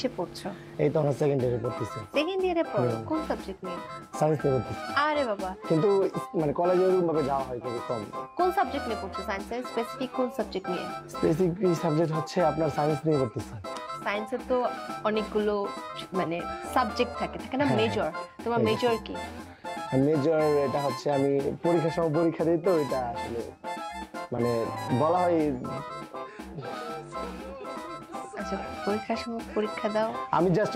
সে পড়ছো? এই তো আমার সেকেন্ড ইয়ারে পড়তেছি। সেকেন্ড ইয়ারে পড়ো? কোন সাবজেক্ট নিয়ে? সায়েন্স নিয়ে পড়তেছি। আরে বাবা, কিন্তু মানে কলেজে ওরকম ভাবে যাওয়া হয় খুবই কম। কোন সাবজেক্ট নিয়ে পড়ছো? সায়েন্সের স্পেসিফিক কোন সাবজেক্ট নিয়ে? স্পেসিফিক সাবজেক্ট হচ্ছে আপনার সায়েন্স নিয়ে পড়তেছি। সায়েন্সের তো অনেকগুলো মানে সাবজেক্ট থাকে না? হ্যাঁ। মেজর, তোমার মেজর কি? মেজর এটা হচ্ছে আমি পরীক্ষার সময় পরীক্ষা দিই তো, এটা আসলে মানে বলা হয়। আচ্ছা, পরীক্ষার সময় পরীক্ষা দাও? আমি জাস্ট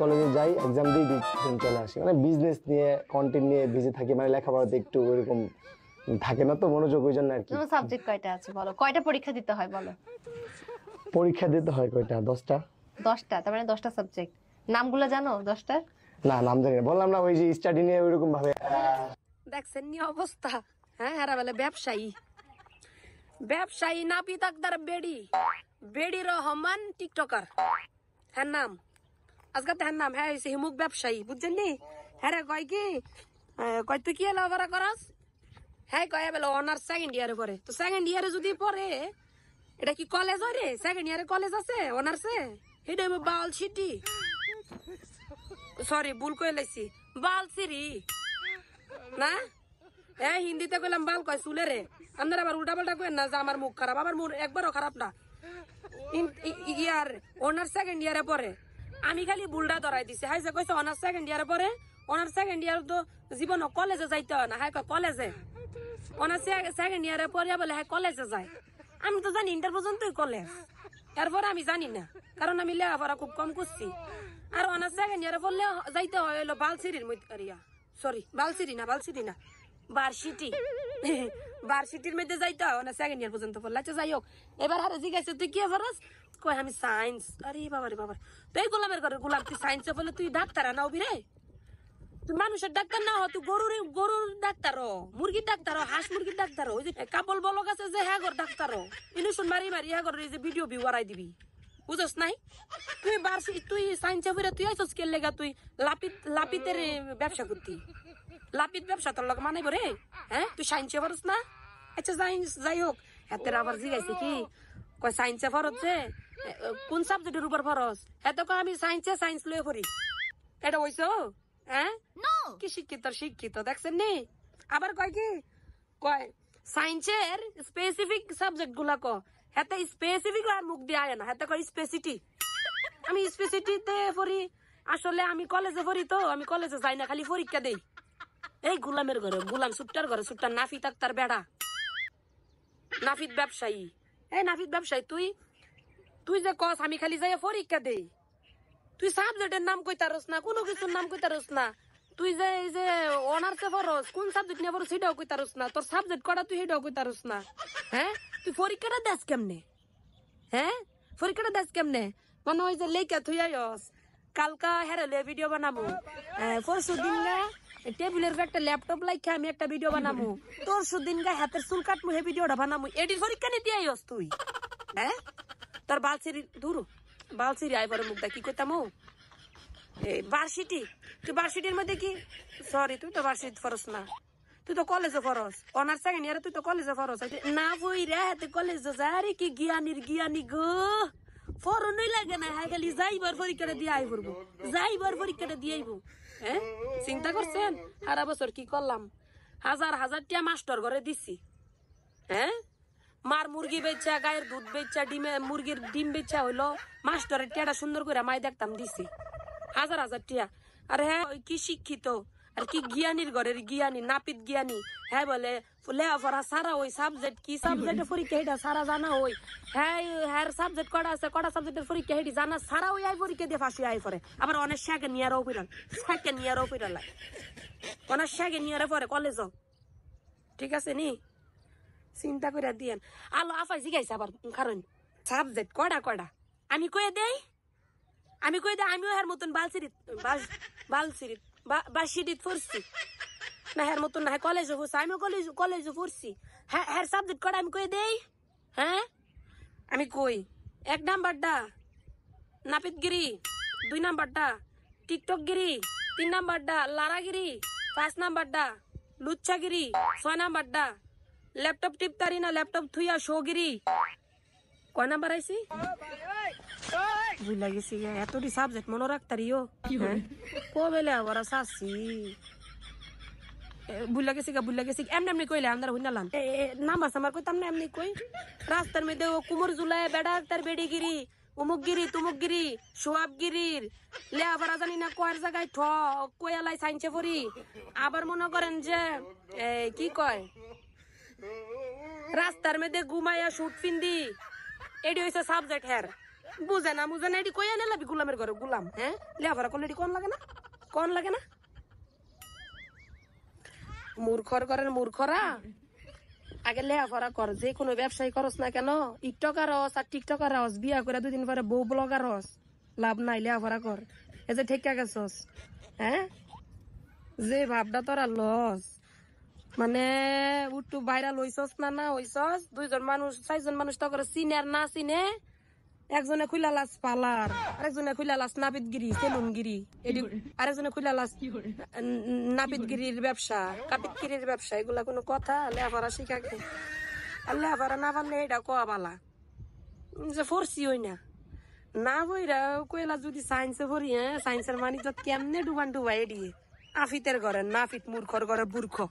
কলেজে যাই, এক্সাম দিই, দিন চলে আসি। মানে বিজনেস নিয়ে, কন্টেন্ট নিয়ে বিজি থাকি, মানে লেখাপড়াতে একটু ওইরকম থাকে না তো মনোযোগ, ওই জন্য আর কি। তোমার সাবজেক্ট কয়টা আছে বলো? কয়টা পরীক্ষা দিতে হয় বলো? পরীক্ষা দিতে হয় কয়টা? 10টা। 10টা? তার মানে 10টা সাবজেক্ট। নামগুলো জানো 10টার? না, নাম জানি না। বললাম না, ওই যে স্টাডি নিয়ে ওইরকম ভাবে। দেখছেন নি অবস্থা? হ্যাঁ, হারা বেলা ব্যবসায়ী নাপিত আক্তার বেড়ি রহমান টিকটকার। হ্যাঁ নাম আজকে হ্যাঁ নাম হ্যাঁ হয়েছে হিমুক ব্যবসায়ী, বুঝছেন নি? হ্যাঁ রে কয় কি কয় তুই কি এলাকারা করস? হ্যাঁ কয় বেলা অনার্স সেকেন্ড ইয়ারে পড়ে। তো সেকেন্ড ইয়ারে যদি পড়ে, এটা কি কলেজ হয় রে? সেকেন্ড ইয়ারে কলেজ আছে অনার্সে? এটা বাল সিটি, সরি ভুল কয়ে লাইছি, বাল সিরি না। হ্যাঁ হিন্দিতে কইলাম বাল কয় চুলে রে। আপনারা আবার উল্টা পাল্টা কইেন না যে আমার মুখ খারাপ। আমার মুখ একবারও খারাপ না। ইয়ার অনার্স সেকেন্ড ইয়ারে পড়ে, আমি খালি বুলটা ধরাই দিছি। হাই যে কইছে অনার্স সেকেন্ড ইয়ারে পড়ে, অনার্স সেকেন্ড ইয়ার তো জীবন কলেজে যাইতে হয় না। হ্যাঁ কলেজে অনার্স সেকেন্ড ইয়ারে পড়ে বলে হ্যাঁ কলেজে যায়। আমি তো জানি ইন্টার পর্যন্তই কলেজ, এরপরে আমি জানি না, কারণ আমি লেখাপড়া খুব কম করছি। আর অনার্স সেকেন্ড ইয়ারে পড়লে যাইতে হয় হলো বালসিরির মধ্যে, সরি বালসিরি না ভার্সিটি ভার্সিটির মধ্যে যাইতে হয় না সেকেন্ড ইয়ার পর্যন্ত পড়লে। আচ্ছা যাই হোক, এবার হারে জিজ্ঞাসা তুই কি ফরস? কয় আমি সায়েন্স। আরে বাবা রে বাবা, তুই গোলামের ঘরে গোলাম, তুই সায়েন্সে বলে তুই ডাক্তার না হবি রে? তুই মানুষের ডাক্তার না হ, তুই গরুর ডাক্তার, মুরগির ডাক্তার, হাঁস মুরগির ডাক্তার। ওই যে কাপল বলক আছে যে হ্যাঁ গর ডাক্তার, ইনুশন মারি হ্যাঁ গর যে ভিডিও ভিউ করাই দিবি, বুঝস নাই? তুই সায়েন্সে পড়ে তুই আইছস কে লেগা? তুই লাপিতের ব্যবসা করতি, লাপিত ব্যবসা তোর লোক মানাইব রে? হ্যাঁ তুই সায়েন্সে পড়স না? আচ্ছা যাই হোক, হাতের আবার জিগাইছে কি কয় সায়েন্সে পড়স যে কোন সাবজেক্টের উপর পড়স? হ্যাঁ তো আমি সায়েন্স লয়ে পড়ি। এটা হইছো? হ্যাঁ কি শিক্ষিত দেখছেন নি? আবার কয় কি কয় সায়েন্সের স্পেসিফিক সাবজেক্ট গুলা হাতে স্পেসিফিক আর মুখ দিয়ে আয় না, হাতে কয় স্পেসিটি। আমি স্পেসিটিতে পড়ি। আসলে আমি কলেজে পড়ি তো, আমি কলেজে যাই না, খালি পরীক্ষা দেই। এই গোলামের ঘরে গোলাম, সুট্টার ঘরে সুট্টার, নাফিত আক্তার বেড়া, নাফিত ব্যবসায়ী। এই নাফিত ব্যবসায়ী, তুই যে কস আমি খালি যাই পরীক্ষা দেই, তুই সাবজেক্টের নাম কইতারস না, কোনো কিছুর নাম কইতারস না। তুই যে এই যে অনার্সে পড়স, কোন সাবজেক্ট নিয়ে পড়স সেটাও কইতারস না, তোর সাবজেক্ট কটা তুই সেটাও কইতারস না। হ্যাঁ তুই পরীক্ষাটা দেস কেমনে? হ্যাঁ পরীক্ষাটা দেস কেমনে? মনে হয় যে লেখা তুই আইস কালকা হেরালে ভিডিও বানাবো, পরশু দিন গা টেবিলের একটা ল্যাপটপ লাইখা আমি একটা ভিডিও বানাবো, তোর সুদিন গা হাতের চুল কাটমু হে ভিডিওটা বানাবো। এটির পরীক্ষা নিতে আইস তুই? হ্যাঁ তোর বালসিরি আই পরে মুখটা কি করতাম ভার্সিটি। তুই ভার্সিটির মধ্যে কি, সরি তুই তো ভার্সিটি ফরস না, তুই তো কলেজে ফরস। অনার্স সেকেন্ড ইয়ারে তুই তো কলেজে ফরস না। বই রে হাতে কলেজে যারে কি জ্ঞানী গো, ফরনই লাগে না। হ্যাঁ খালি যাইবার পরীক্ষাটা দিয়ে আই পড়বো, যাইবার পরীক্ষাটা দিয়ে আইবো। হ্যাঁ চিন্তা করছেন সারা বছর কি করলাম? হাজার টিয়া মাস্টার ঘরে দিছি। হ্যাঁ মার মুরগি বেচা, গায়ের দুধ বেচা, মুরগির ডিম বেচা হইলো মাস্টারের টিয়াটা সুন্দর করে মাই দেখতাম দিছি হাজার টিয়া। আর হ্যাঁ কি শিক্ষিত আর কি জ্ঞানীর ঘরের জ্ঞানী, নাপিত জ্ঞানী। হ্যাঁ বলে লেখাপড়া সারা ওই সাবজেক্ট কি সাবজেক্টের পরীক্ষা এটা সারা জানা ওই। হ্যাঁ হ্যাঁ সাবজেক্ট কটা সাবজেক্টের পরীক্ষা হেঁটি জানা সারা ওই আই পরীক্ষা দিয়ে ফাঁসি আই পরে। আবার অনেক সেকেন্ড ইয়ারও ফিরাল অনেক সেকেন্ড ইয়ারে পরে কলেজ। ঠিক আছে নি, চিন্তা করে দিয়েন। আলো আফাই জিগাইছে আবার কারণ সাবজেক্ট কয়টা আমি কয়ে দেই, আমিও হের মতন বালসিরিত পড়ছি না, হের মতন না কলেজে পড়ছি, আমিও কলেজে পড়ছি। হ্যাঁ হের সাবজেক্ট কয়টা আমি কয়ে দেই। হ্যাঁ আমি কই 1 নাম্বারটা নাপিতগিরি, 2 নাম্বারটা টিকটকগিরি, 3 নাম্বারটা লারাগিরি, 5 নাম্বারটা লুচ্চাগিরি, 6 নাম্বারটা ল্যাপটপ টিপতারি না ল্যাপটপ থুইয়া শোগিরি। কয় নাম্বার আইছি? বুঝলা গেছি এতটি সাবজেক্ট মনে রাখতারিও কবেলে আবার চাচ্ছি বুঝলা গেছি এমনি এমনি কইলে আমরা হুইনালাম নামাজ আমার কইতাম না এমনি কই রাস্তার মধ্যে ও কুমোর জুলায় বেড়া তার বেড়িগিরি উমুকগিরি তুমুকগিরি সোয়াবগিরির লেহাপড়া জানি না কয়ের জায়গায় কয়ালাই সাইন্সে পড়ি আবার মনে করেন যে কি কয় রাস্তার মধ্যে ঘুমাইয়া শুট ফিন্দি এটি হয়েছে সাবজেক্ট হ্যার বুঝে না এটি কইয়া না লাবি গুলামের ঘরে গুলাম হ্যাঁ লেহাপড়া করলে এটি কোন লাগে না মূর্খর করেন মূর্খরা আগে লেহাপড়া কর যে কোনো ব্যবসায়ী করস না কেন টিকটকার হস আর টিকটকার হস বিয়া করে 2 দিন পরে বউ ব্লগার হস লাভ নাই লেহাপড়া কর এই যে ঠেকা গেছস হ্যাঁ যে ভাবটা তোরা লস মানে উঠু ভাইরাল হইছস না হইছস 4জন মানুষ তো করে চিনে আর না চিনে একজনে খুইলালাস পালার আরেকজনে খুইলালাস নাপিতগিরি সেলুনগিরি আরেকজনে খুইলালাস নাপিতগিরির ব্যবসা কাপিতগিরির ব্যবসা এগুলা কোনো কথা লেহাপড়া শিখাকে আর লেহাপড়া না পারলে এটা কোয়া বালা যে ফোরসি হই না বইরা কইলা যদি সায়েন্সে পড়ি হ্যাঁ সায়েন্সের মানি তো কেমনে ডুবাই এডিয়ে আফিতের ঘরে নাফিত মূর্খর ঘরে মূর্খ